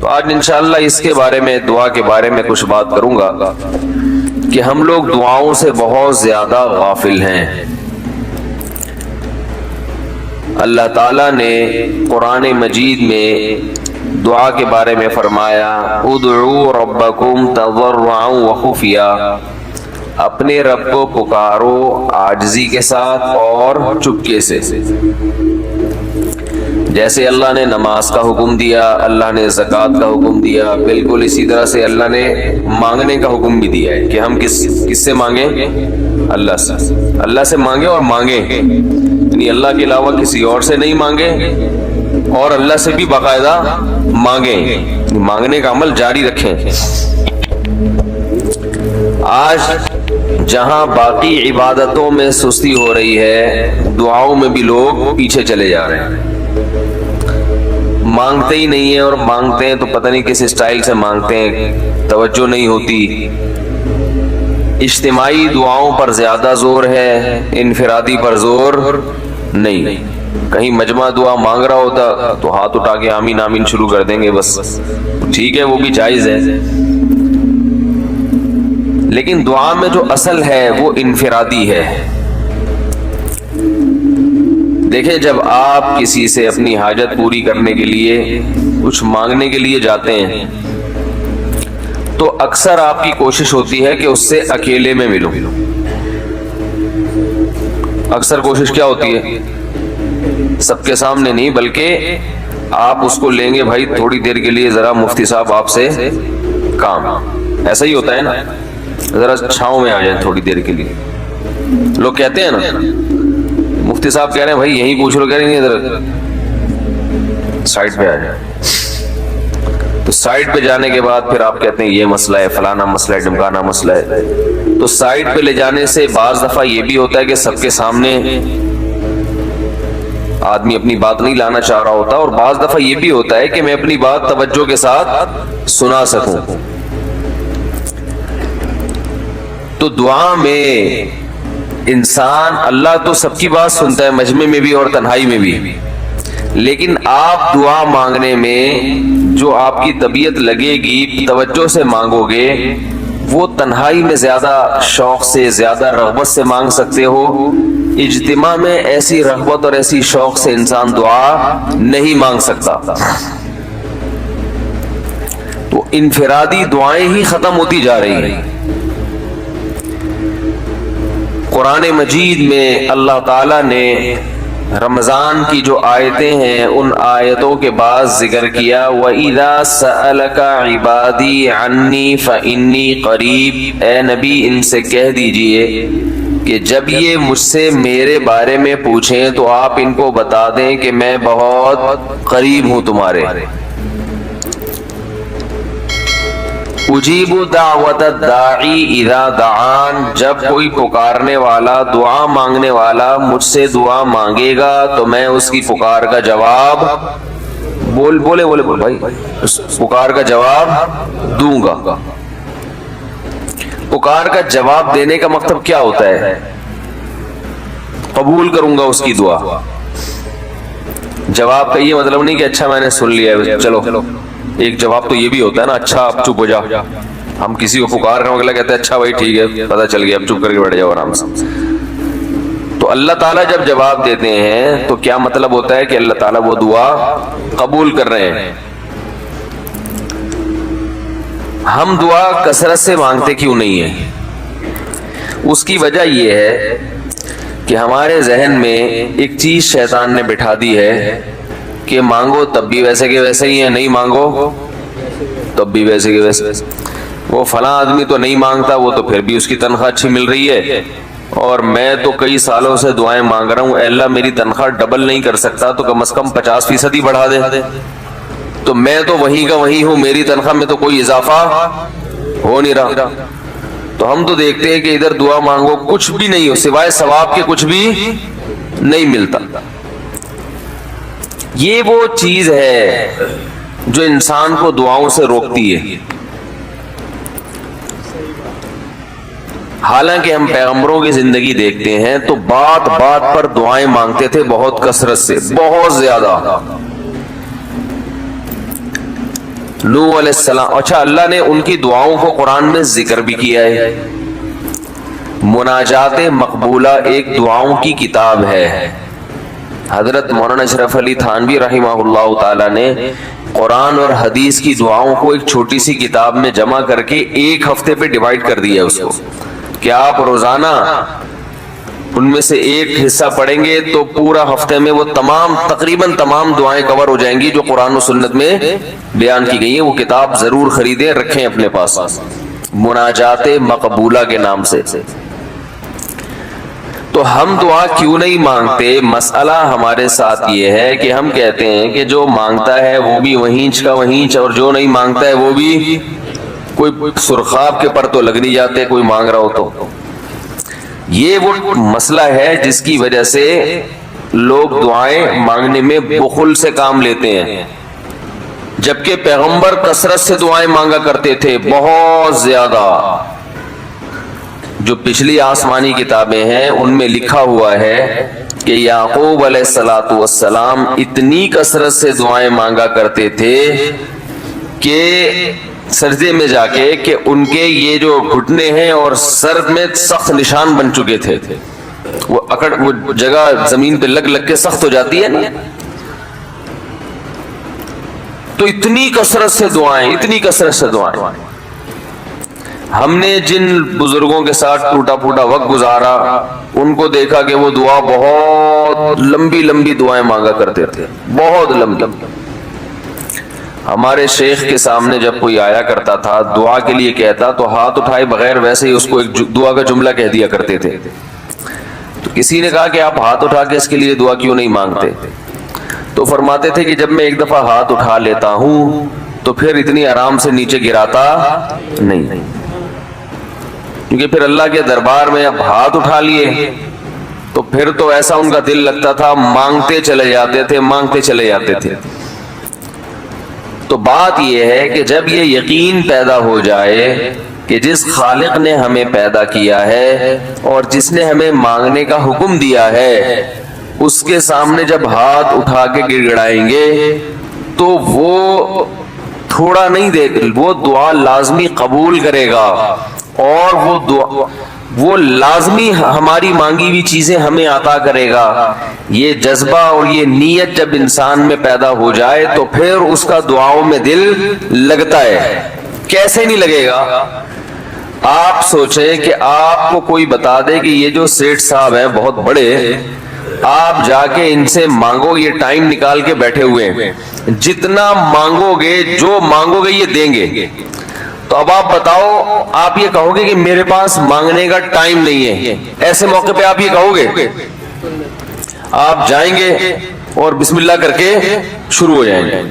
تو آج انشاءاللہ اس کے بارے میں، دعا کے بارے میں کچھ بات کروں گا کہ ہم لوگ دعاؤں سے بہت زیادہ غافل ہیں۔ اللہ تعالیٰ نے قرآن مجید میں دعا کے بارے میں فرمایا ادعوا ربکم تضرعا وخفیا، اپنے رب کو پکارو عاجزی کے ساتھ اور چپکے سے۔ جیسے اللہ نے نماز کا حکم دیا، اللہ نے زکوٰۃ کا حکم دیا، بالکل اسی طرح سے اللہ نے مانگنے کا حکم بھی دیا ہے کہ ہم کس سے مانگیں؟ اللہ سے۔ اللہ سے مانگیں اور مانگیں، یعنی اللہ کے علاوہ کسی اور سے نہیں مانگیں، اور اللہ سے بھی باقاعدہ مانگیں، مانگنے کا عمل جاری رکھیں۔ آج جہاں باقی عبادتوں میں سستی ہو رہی ہے، دعاؤں میں بھی لوگ پیچھے چلے جا رہے ہیں، مانگتے ہی نہیں ہیں، اور مانگتے ہیں تو پتہ نہیں کس اسٹائل سے مانگتے ہیں، توجہ نہیں ہوتی۔ اجتماعی دعاؤں پر زیادہ زور ہے، انفرادی پر زور نہیں۔ کہیں مجمع دعا مانگ رہا ہوتا تو ہاتھ اٹھا کے آمین آمین شروع کر دیں گے، بس ٹھیک ہے، وہ بھی جائز ہے، لیکن دعا میں جو اصل ہے وہ انفرادی ہے۔ دیکھیں، جب آپ کسی سے اپنی حاجت پوری کرنے کے لیے، کچھ مانگنے کے لیے جاتے ہیں تو اکثر آپ کی کوشش ہوتی ہے کہ اس سے اکیلے میں ملو۔ اکثر کوشش کیا ہوتی ہے؟ سب کے سامنے نہیں، بلکہ آپ اس کو لیں گے، بھائی تھوڑی دیر کے لیے ذرا مفتی صاحب آپ سے کام، ایسا ہی ہوتا ہے نا، ذرا چھاؤں میں آ جائیں تھوڑی دیر کے لیے۔ لوگ کہتے ہیں نا، مفتی صاحب کہہ رہے ہیں بھائی یہیں پوچھ لو، کہہ رہے ہیں ادھر سائڈ پہ آ جائیں۔ تو سائڈ پہ جانے کے بعد پھر آپ کہتے ہیں یہ مسئلہ ہے، فلانا مسئلہ ہے، ڈمکانا مسئلہ ہے۔ تو سائڈ پہ لے جانے سے بعض دفعہ یہ بھی ہوتا ہے کہ سب کے سامنے آدمی اپنی بات نہیں لانا چاہ رہا ہوتا، اور بعض دفعہ یہ بھی ہوتا ہے کہ میں اپنی بات توجہ کے ساتھ سنا سکوں۔ تو دعا میں انسان، اللہ تو سب کی بات سنتا ہے، مجمع میں بھی اور تنہائی میں بھی، لیکن آپ دعا مانگنے میں جو آپ کی طبیعت لگے گی، توجہ سے مانگو گے، وہ تنہائی میں زیادہ شوق سے، زیادہ رغبت سے مانگ سکتے ہو۔ اجتماع میں ایسی رغبت اور ایسی شوق سے انسان دعا نہیں مانگ سکتا۔ تو انفرادی دعائیں ہی ختم ہوتی جا رہی ہیں۔ قرآن مجید میں اللہ تعالیٰ نے رمضان کی جو آیتیں ہیں، ان آیتوں کے بعد ذکر کیا وَإِذَا سَأَلَكَ عِبَادِي عَنِّي فَإِنِّي قَرِيب، اے نبی ان سے کہہ دیجئے کہ جب یہ مجھ سے میرے بارے میں پوچھیں تو آپ ان کو بتا دیں کہ میں بہت قریب ہوں تمہارے۔ اجیب دعوت الداعی اذا دعان، جب کوئی پکارنے والا، دعا مانگنے والا مجھ سے دعا مانگے گا تو میں اس کی پکار کا جواب بولے بھائی، اس پکار کا جواب دوں گا۔ پکار کا جواب دینے کا مطلب کیا ہوتا ہے؟ قبول کروں گا اس کی دعا۔ جواب کا یہ مطلب نہیں کہ اچھا میں نے سن لیا ہے چلو، ایک جواب تو یہ بھی ہوتا ہے نا، اچھا اب چپ ہو جا۔ ہم کسی کو پکار رہے ہیں، اگلا کہتے ہیں اچھا بھائی ٹھیک ہے، پتہ چل گیا، اب چپ کر کے بیٹھ جاؤ آرام سے۔ تو اللہ تعالیٰ جب جواب دیتے ہیں تو کیا مطلب ہوتا ہے کہ اللہ تعالیٰ وہ دعا قبول کر رہے ہیں۔ ہم دعا کثرت سے مانگتے کیوں نہیں ہیں؟ اس کی وجہ یہ ہے کہ ہمارے ذہن میں ایک چیز شیطان نے بٹھا دی ہے کہ مانگو تب بھی ویسے کے ویسے ہی ہیں، نہیں مانگو تب بھی ویسے کے ویسے۔ وہ فلاں آدمی تو نہیں مانگتا، وہ تو پھر بھی اس کی تنخواہ اچھی مل رہی ہے، اور میں تو کئی سالوں سے دعائیں مانگ رہا ہوں، اے اللہ میری تنخواہ ڈبل نہیں کر سکتا تو کم از کم 50% ہی بڑھا دے، تو میں تو وہیں کا وہیں ہوں، میری تنخواہ میں تو کوئی اضافہ ہو نہیں رہا۔ تو ہم تو دیکھتے ہیں کہ ادھر دعا مانگو کچھ بھی نہیں ہو، سوائے ثواب کے کچھ بھی نہیں ملتا۔ یہ وہ چیز ہے جو انسان کو دعاؤں سے روکتی ہے۔ حالانکہ ہم پیغمبروں کی زندگی دیکھتے ہیں تو بات بات پر دعائیں مانگتے تھے، بہت کثرت سے، بہت زیادہ۔ نوح علیہ السلام. اچھا اللہ نے ان کی دعاؤں کو قرآن میں ذکر بھی کیا ہے. مناجات مقبولہ ایک دعاؤں کی کتاب ہے. حضرت مولانا اشرف علی تھانوی رحمہ اللہ تعالی نے قرآن اور حدیث کی دعاؤں کو ایک چھوٹی سی کتاب میں جمع کر کے ایک ہفتے پہ ڈیوائیڈ کر دیا اس کو کہ آپ روزانہ ان میں سے ایک حصہ پڑھیں گے تو پورا ہفتے میں وہ تقریباً تمام دعائیں کور ہو جائیں گی جو قرآن و سنت میں بیان کی گئی ہیں. وہ کتاب ضرور خریدیں, رکھیں اپنے پاس, مناجات مقبولہ کے نام سے. تو ہم دعا کیوں نہیں مانگتے؟ مسئلہ ہمارے ساتھ یہ ہے کہ ہم کہتے ہیں کہ جو مانگتا ہے وہ بھی وہیں کا وہیں, اور جو نہیں مانگتا ہے وہ بھی کوئی سرخاب کے پر تو لگ نہیں جاتے کوئی مانگ رہا ہو تو. یہ وہ مسئلہ ہے جس کی وجہ سے لوگ دعائیں مانگنے میں بخل سے کام لیتے ہیں, جبکہ پیغمبر کثرت سے دعائیں مانگا کرتے تھے, بہت زیادہ. جو پچھلی آسمانی کتابیں ہیں ان میں لکھا ہوا ہے کہ یعقوب علیہ الصلوۃ والسلام اتنی کثرت سے دعائیں مانگا کرتے تھے کہ سجدے میں جا کے کہ ان کے یہ جو گھٹنے ہیں اور سر میں سخت نشان بن چکے تھے. وہ جگہ زمین پہ لگ کے سخت ہو جاتی ہے نا. تو اتنی کثرت سے دعائیں. ہم نے جن بزرگوں کے ساتھ ٹوٹا پھوٹا وقت گزارا ان کو دیکھا کہ وہ دعا بہت لمبی لمبی دعائیں مانگا کرتے تھے, بہت لمبی. ہمارے شیخ کے سامنے جب کوئی آیا کرتا تھا دعا کے لیے کہتا تو ہاتھ اٹھائے بغیر ویسے ہی اس کو ایک دعا کا جملہ کہہ دیا کرتے تھے. تو کسی نے کہا کہ آپ ہاتھ اٹھا کے اس کے لیے دعا کیوں نہیں مانگتے؟ تو فرماتے تھے کہ جب میں ایک دفعہ ہاتھ اٹھا لیتا ہوں تو پھر اتنی آرام سے نیچے گراتا نہیں, کیونکہ پھر اللہ کے دربار میں اب ہاتھ اٹھا لیے تو پھر تو ایسا ان کا دل لگتا تھا, مانگتے چلے جاتے تھے. تو بات یہ ہے کہ جب یہ یقین پیدا ہو جائے کہ جس خالق نے ہمیں پیدا کیا ہے اور جس نے ہمیں مانگنے کا حکم دیا ہے اس کے سامنے جب ہاتھ اٹھا کے گڑ گڑائیں گے تو وہ تھوڑا نہیں دے, وہ دعا لازمی قبول کرے گا اور وہ لازمی ہماری مانگی ہوئی چیزیں ہمیں عطا کرے گا. یہ جذبہ اور یہ نیت جب انسان میں پیدا ہو جائے تو پھر اس کا دعاؤں میں دل لگتا ہے. کیسے نہیں لگے گا؟ آپ سوچیں کہ آپ کو کوئی بتا دے کہ یہ جو سیٹھ صاحب ہیں بہت بڑے, آپ جا کے ان سے مانگو, یہ ٹائم نکال کے بیٹھے ہوئے ہیں, جتنا مانگو گے جو مانگو گے یہ دیں گے. تو اب آپ بتاؤ, آپ یہ کہو گے کہ میرے پاس مانگنے کا ٹائم نہیں ہے, ایسے موقع پہ آپ یہ کہو گے؟ آپ جائیں گے اور بسم اللہ کر کے شروع ہو جائیں گے.